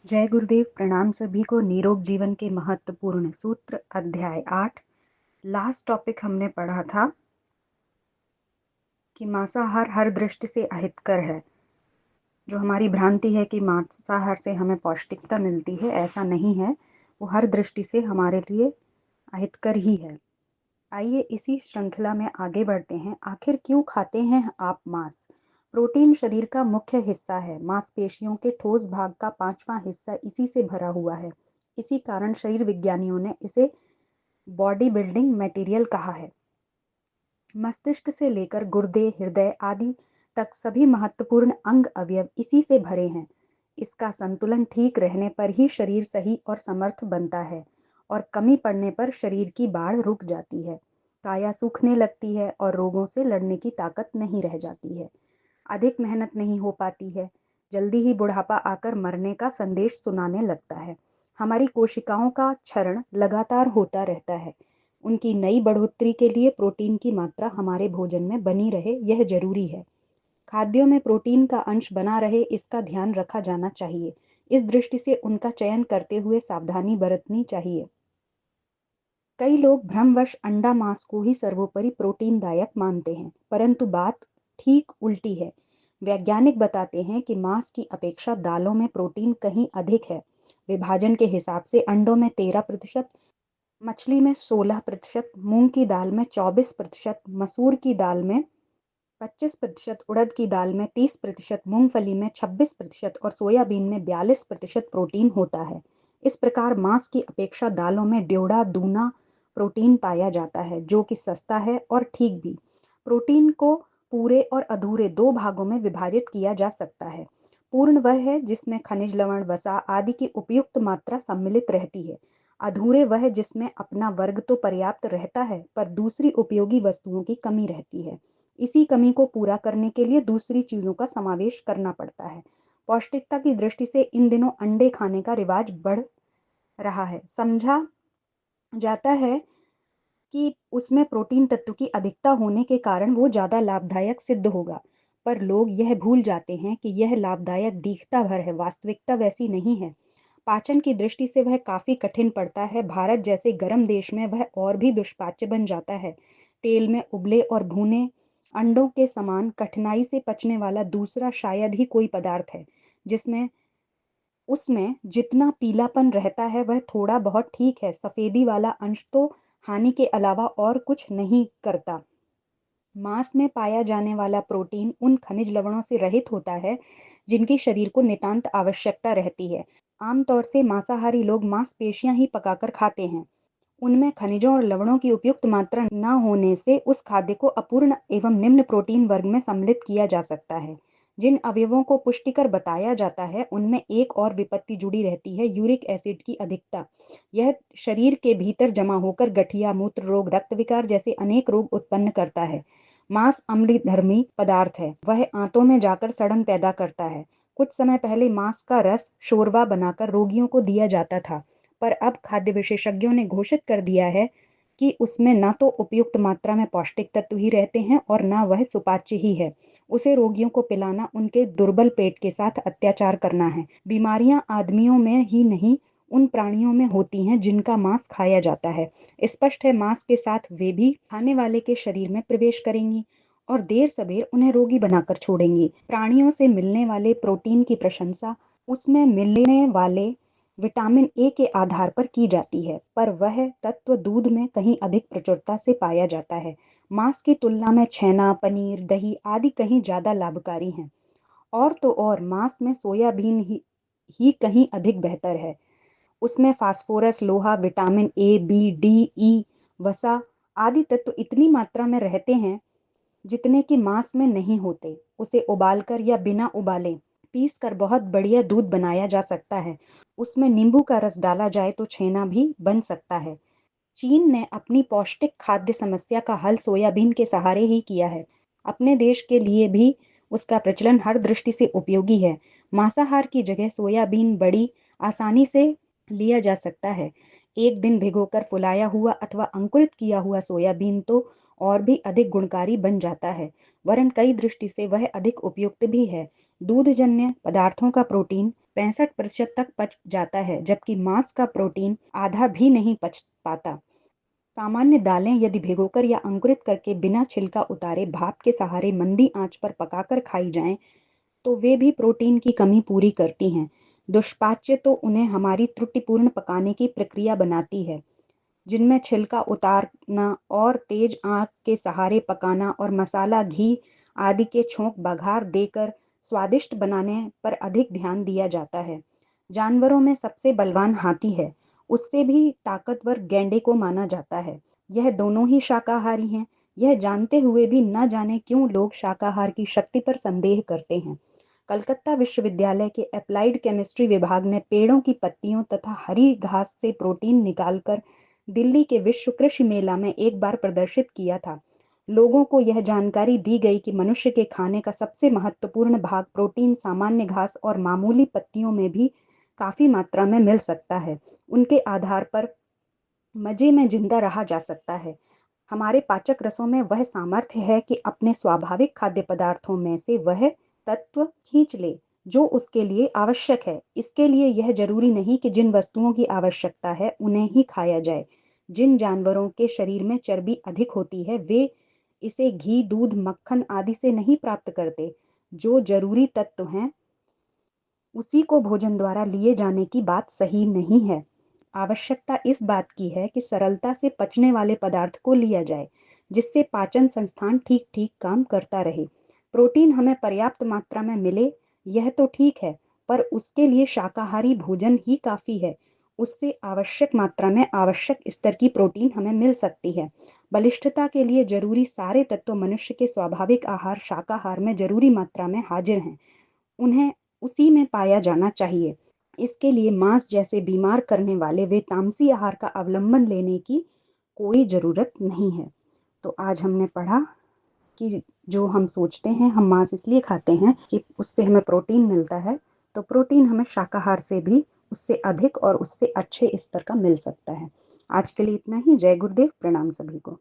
जय गुरुदेव। प्रणाम सभी को। निरोग जीवन के महत्वपूर्ण सूत्र अध्याय 8। लास्ट टॉपिक हमने पढ़ा था कि मांसाहार हर दृष्टि से अहितकर है। जो हमारी भ्रांति है कि मांसाहार से हमें पौष्टिकता मिलती है, ऐसा नहीं है। वो हर दृष्टि से हमारे लिए अहितकर ही है। आइए इसी श्रृंखला में आगे बढ़ते हैं। आखिर क्यों खाते हैं आप मांस? प्रोटीन शरीर का मुख्य हिस्सा है। मांसपेशियों के ठोस भाग का 5वां हिस्सा इसी से भरा हुआ है। इसी कारण शरीर विज्ञानियों ने इसे बॉडी बिल्डिंग मटेरियल कहा है। मस्तिष्क से लेकर गुर्दे, हृदय आदि तक सभी महत्वपूर्ण अंग अवयव इसी से भरे हैं। इसका संतुलन ठीक रहने पर ही शरीर सही और समर्थ बनता है और कमी पड़ने पर शरीर की बाढ़ रुक जाती है। काया सूखने लगती है और रोगों से लड़ने की ताकत नहीं रह जाती है। अधिक मेहनत नहीं हो पाती है। जल्दी ही बुढ़ापा आकर मरने का संदेश सुनाने लगता है। हमारी कोशिकाओं का क्षरण लगातार होता रहता है। उनकी नई बढ़ोतरी के लिए प्रोटीन की मात्रा हमारे भोजन में बनी रहे, यह जरूरी है। खाद्यों में प्रोटीन का अंश बना रहे, इसका ध्यान रखा जाना चाहिए। इस दृष्टि से उनका चयन करते हुए सावधानी बरतनी चाहिए। कई लोग भ्रमवश अंडा मांस को ही सर्वोपरि प्रोटीनदायक मानते हैं, परंतु बात ठीक उल्टी है। वैज्ञानिक बताते हैं कि मांस की अपेक्षा दालों में प्रोटीन कहीं अधिक है। विभाजन के हिसाब से अंडों में 13%, मछली में 16%, मूंग की दाल में 24%, मसूर की दाल में 25%, उड़द की दाल में 30%, मूंगफली में 26% और सोयाबीन में 42% प्रोटीन होता है। इस प्रकार मांस की अपेक्षा दालों में डेढ़ा दूना प्रोटीन पाया जाता है, जो कि सस्ता है और ठीक भी। प्रोटीन को पूरे और अधूरे दो भागों में विभाजित किया जा सकता है। पूर्ण वह है जिसमें खनिज, लवण, वसा आदि की उपयुक्त मात्रा सम्मिलित रहती है। अधूरे वह जिसमें अपना वर्ग तो पर्याप्त रहता है, पर दूसरी उपयोगी वस्तुओं की कमी रहती है। इसी कमी को पूरा करने के लिए दूसरी चीजों का समावेश करना पड़ता है। पौष्टिकता की दृष्टि से इन दिनों अंडे खाने का रिवाज बढ़ रहा है। समझा जाता है कि उसमें प्रोटीन तत्व की अधिकता होने के कारण वो ज्यादा लाभदायक सिद्ध होगा, पर लोग यह भूल जाते हैं कि यह लाभदायक दिखता भर है, वास्तविकता वैसी नहीं है। पाचन की दृष्टि से वह काफी कठिन पड़ता है। भारत जैसे गर्म देश में वह और भी दुष्पाच्य बन जाता है। तेल में उबले और भुने अंडों के समान कठिनाई से पचने वाला दूसरा शायद ही कोई पदार्थ है, जिसमें उसमें जितना पीलापन रहता है वह थोड़ा बहुत ठीक है। सफेदी वाला अंश तो हानि के अलावा और कुछ नहीं करता। मांस में पाया जाने वाला प्रोटीन उन खनिज लवणों से रहित होता है जिनकी शरीर को नितांत आवश्यकता रहती है। आमतौर से मांसाहारी लोग मांसपेशियां ही पकाकर खाते हैं। उनमें खनिजों और लवणों की उपयुक्त मात्रा न होने से उस खाद्य को अपूर्ण एवं निम्न प्रोटीन वर्ग में सम्मिलित किया जा सकता है। जिन अवयवों को पुष्टिकर बताया जाता है उनमें एक और विपत्ति जुड़ी रहती है, यूरिक एसिड की अधिकता। यह शरीर के भीतर जमा होकर गठिया, मूत्र रोग, रक्त विकार जैसे अनेक रोग उत्पन्न करता है। मांस अम्लधर्मी पदार्थ है। वह आंतों में जाकर सड़न पैदा करता है। कुछ समय पहले मांस का रस शोरबा बनाकर रोगियों को दिया जाता था, पर अब खाद्य विशेषज्ञों ने घोषित कर दिया है कि उसमें न तो उपयुक्त मात्रा में पौष्टिक तत्व ही रहते हैं और न वह सुपाच्य ही है। उसे रोगियों को पिलाना उनके दुर्बल पेट के साथ अत्याचार करना है। बीमारियां आदमियों में ही नहीं, उन प्राणियों में होती हैं जिनका मांस खाया जाता है। स्पष्ट है, मांस के साथ वे भी खाने वाले के शरीर में प्रवेश करेंगी और देर सबेर उन्हें रोगी बनाकर छोड़ेंगी। प्राणियों से मिलने वाले प्रोटीन की प्रशंसा उसमें मिलने वाले विटामिन ए के आधार पर की जाती है, पर वह तत्व दूध में कहीं अधिक प्रचुरता से पाया जाता है। मांस की तुलना में छेना, पनीर, दही आदि कहीं ज्यादा लाभकारी हैं। और तो और मांस में सोयाबीन ही कहीं अधिक बेहतर है। उसमें फास्फोरस, लोहा, विटामिन ए, बी, डी, ई, वसा आदि तत्व इतनी मात्रा में रहते हैं जितने कि मांस में नहीं होते। उसे उबालकर या बिना उबाले पीस कर बहुत बढ़िया दूध बनाया जा सकता है। उसमें नींबू का रस डाला जाए तो छेना भी बन सकता है। चीन ने अपनी पौष्टिक खाद्य समस्या का हल सोयाबीन के सहारे ही किया है। अपने देश के लिए भी उसका प्रचलन हर दृष्टि से उपयोगी है। मांसाहार की जगह सोयाबीन बड़ी आसानी से लिया जा सकता है। एक दिन भिगोकर फुलाया हुआ अथवा अंकुरित किया हुआ सोयाबीन तो और भी अधिक गुणकारी बन जाता है, वरन कई दृष्टि से वह अधिक उपयुक्त भी है। दूधजन्य पदार्थों का प्रोटीन 65% तक पच जाता है, जबकि मांस का प्रोटीन आधा भी नहीं पच पाता। सामान्य दालें यदि भिगोकर या अंकुरित करके बिना छिलका उतारे भाप के सहारे मंदी आंच पर पकाकर खाई जाएं, तो वे भी प्रोटीन की कमी पूरी करती हैं। दुष्पाच्य तो उन्हें हमारी त्रुटिपूर्ण पकाने की प्रक्रिया बनाती है, जिनमें छिलका उतारना और तेज आंच के सहारे पकाना और मसाला, घी आदि के छोंक बघार देकर स्वादिष्ट बनाने पर अधिक ध्यान दिया जाता है। जानवरों में सबसे बलवान हाथी है, उससे भी ताकतवर गैंडे को माना जाता है। यह दोनों ही शाकाहारी हैं। यह जानते हुए भी न जाने क्यों लोग शाकाहार की शक्ति पर संदेह करते हैं। कलकत्ता विश्वविद्यालय के अप्लाइड केमिस्ट्री विभाग ने पेड़ों की पत्तियों तथा हरी घास से प्रोटीन निकालकर दिल्ली के विश्व कृषि मेला में एक बार प्रदर्शित किया था। लोगों को यह जानकारी दी गई कि मनुष्य के खाने का सबसे महत्वपूर्ण भाग प्रोटीन सामान्य घास और मामूली पत्तियों में भी काफी मात्रा में मिल सकता है। उनके आधार पर मजे में जिंदा रहा जा सकता है। हमारे पाचक रसों में वह सामर्थ्य है कि अपने स्वाभाविक खाद्य पदार्थों में से वह तत्व खींच ले जो उसके लिए आवश्यक है। इसके लिए यह जरूरी नहीं कि जिन वस्तुओं की आवश्यकता है उन्हें ही खाया जाए। जिन जानवरों के शरीर में चर्बी अधिक होती है वे इसे घी, दूध, मक्खन आदि से नहीं प्राप्त करते। जो जरूरी तत्व हैं उसी को भोजन द्वारा लिए जाने की बात सही नहीं है। आवश्यकता इस बात की है कि सरलता से पचने वाले पदार्थ को लिया जाए, जिससे पाचन संस्थान ठीक ठीक काम करता रहे। प्रोटीन हमें पर्याप्त मात्रा में मिले यह तो ठीक है, पर उसके लिए शाकाहारी भोजन ही काफी है। उससे आवश्यक मात्रा में आवश्यक स्तर की प्रोटीन हमें मिल सकती है। बलिष्ठता के लिए जरूरी सारे तत्व मनुष्य के स्वाभाविक आहार शाकाहार में जरूरी मात्रा में हाजिर हैं। उन्हें उसी में पाया जाना चाहिए। इसके लिए मांस जैसे बीमार करने वाले वे तामसी आहार का अवलंबन लेने की कोई जरूरत नहीं है। तो आज हमने पढ़ा कि जो हम सोचते हैं हम मांस इसलिए खाते हैं कि उससे हमें प्रोटीन मिलता है, तो प्रोटीन हमें शाकाहार से भी उससे अधिक और उससे अच्छे स्तर का मिल सकता है। आज के लिए इतना ही। जय गुरुदेव। प्रणाम सभी को।